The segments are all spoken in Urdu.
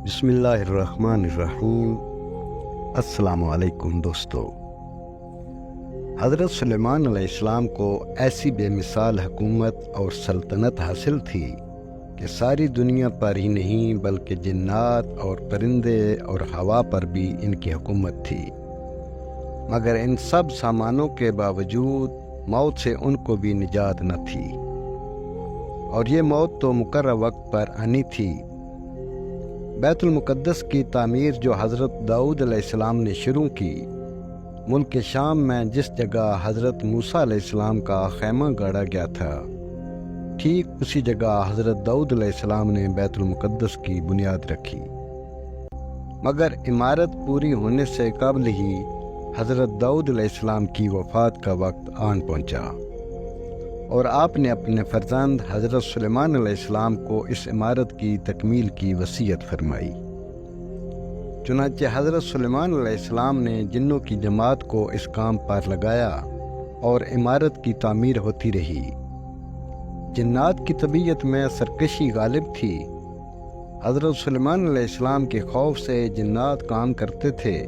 بسم اللہ الرحمن الرحیم۔ السلام علیکم دوستو۔ حضرت سلیمان علیہ السلام کو ایسی بے مثال حکومت اور سلطنت حاصل تھی کہ ساری دنیا پر ہی نہیں بلکہ جنات اور پرندے اور ہوا پر بھی ان کی حکومت تھی، مگر ان سب سامانوں کے باوجود موت سے ان کو بھی نجات نہ تھی، اور یہ موت تو مقررہ وقت پر آنی تھی۔ بیت المقدس کی تعمیر جو حضرت داؤد علیہ السلام نے شروع کی، ملک شام میں جس جگہ حضرت موسیٰ علیہ السلام کا خیمہ گاڑا گیا تھا، ٹھیک اسی جگہ حضرت داؤد علیہ السلام نے بیت المقدس کی بنیاد رکھی، مگر عمارت پوری ہونے سے قبل ہی حضرت داؤد علیہ السلام کی وفات کا وقت آن پہنچا، اور آپ نے اپنے فرزند حضرت سلیمان علیہ السلام کو اس عمارت کی تکمیل کی وصیت فرمائی۔ چنانچہ حضرت سلیمان علیہ السلام نے جنوں کی جماعت کو اس کام پر لگایا اور عمارت کی تعمیر ہوتی رہی۔ جنات کی طبیعت میں سرکشی غالب تھی۔ حضرت سلیمان علیہ السلام کے خوف سے جنات کام کرتے تھے۔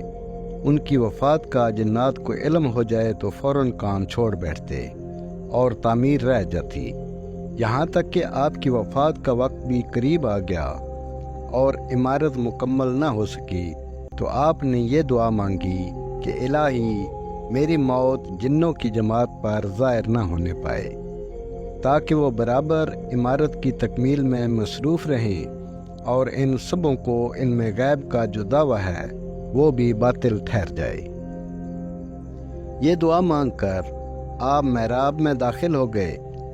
ان کی وفات کا جنات کو علم ہو جائے تو فوراً کام چھوڑ بیٹھتے اور تعمیر رہ جاتی، یہاں تک کہ آپ کی وفات کا وقت بھی قریب آ گیا اور عمارت مکمل نہ ہو سکی، تو آپ نے یہ دعا مانگی کہ الہی میری موت جنوں کی جماعت پر ظاہر نہ ہونے پائے، تاکہ وہ برابر عمارت کی تکمیل میں مصروف رہیں اور ان سبوں کو علم غیب کا جو دعویٰ ہے وہ بھی باطل ٹھہر جائے۔ یہ دعا مانگ کر آپ محراب میں داخل ہو گئے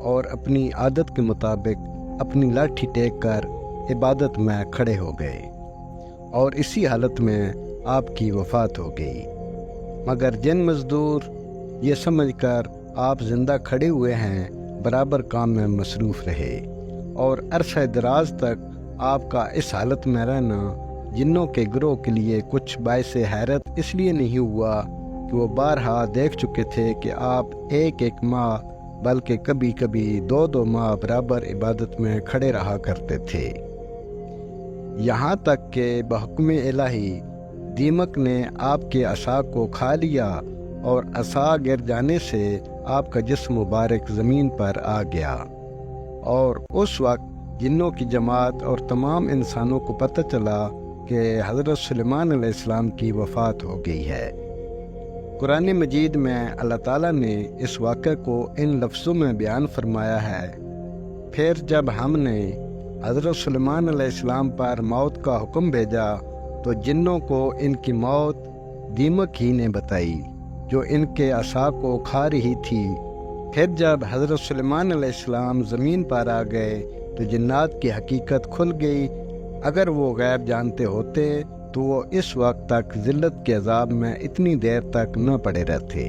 اور اپنی عادت کے مطابق اپنی لاٹھی ٹیک کر عبادت میں کھڑے ہو گئے، اور اسی حالت میں آپ کی وفات ہو گئی۔ مگر جن مزدور یہ سمجھ کر آپ زندہ کھڑے ہوئے ہیں برابر کام میں مصروف رہے، اور عرصہ دراز تک آپ کا اس حالت میں رہنا جنوں کے گروہ کے لیے کچھ باعث حیرت اس لیے نہیں ہوا کہ وہ بارہا دیکھ چکے تھے کہ آپ ایک ماہ بلکہ کبھی کبھی دو ماہ برابر عبادت میں کھڑے رہا کرتے تھے، یہاں تک کہ بحکم الہی دیمک نے آپ کے عصا کو کھا لیا اور عصا گر جانے سے آپ کا جسم مبارک زمین پر آ گیا، اور اس وقت جنوں کی جماعت اور تمام انسانوں کو پتہ چلا کہ حضرت سلیمان علیہ السلام کی وفات ہو گئی ہے۔ قرآن مجید میں اللہ تعالیٰ نے اس واقعے کو ان لفظوں میں بیان فرمایا ہے، پھر جب ہم نے حضرت سلیمان علیہ السلام پر موت کا حکم بھیجا تو جنوں کو ان کی موت دیمک ہی نے بتائی جو ان کے عصا کو کھا رہی تھی۔ پھر جب حضرت سلیمان علیہ السلام زمین پر آ گئے تو جنات کی حقیقت کھل گئی۔ اگر وہ غیب جانتے ہوتے تو وہ اس وقت تک ذلت کے عذاب میں اتنی دیر تک نہ پڑے رہتے۔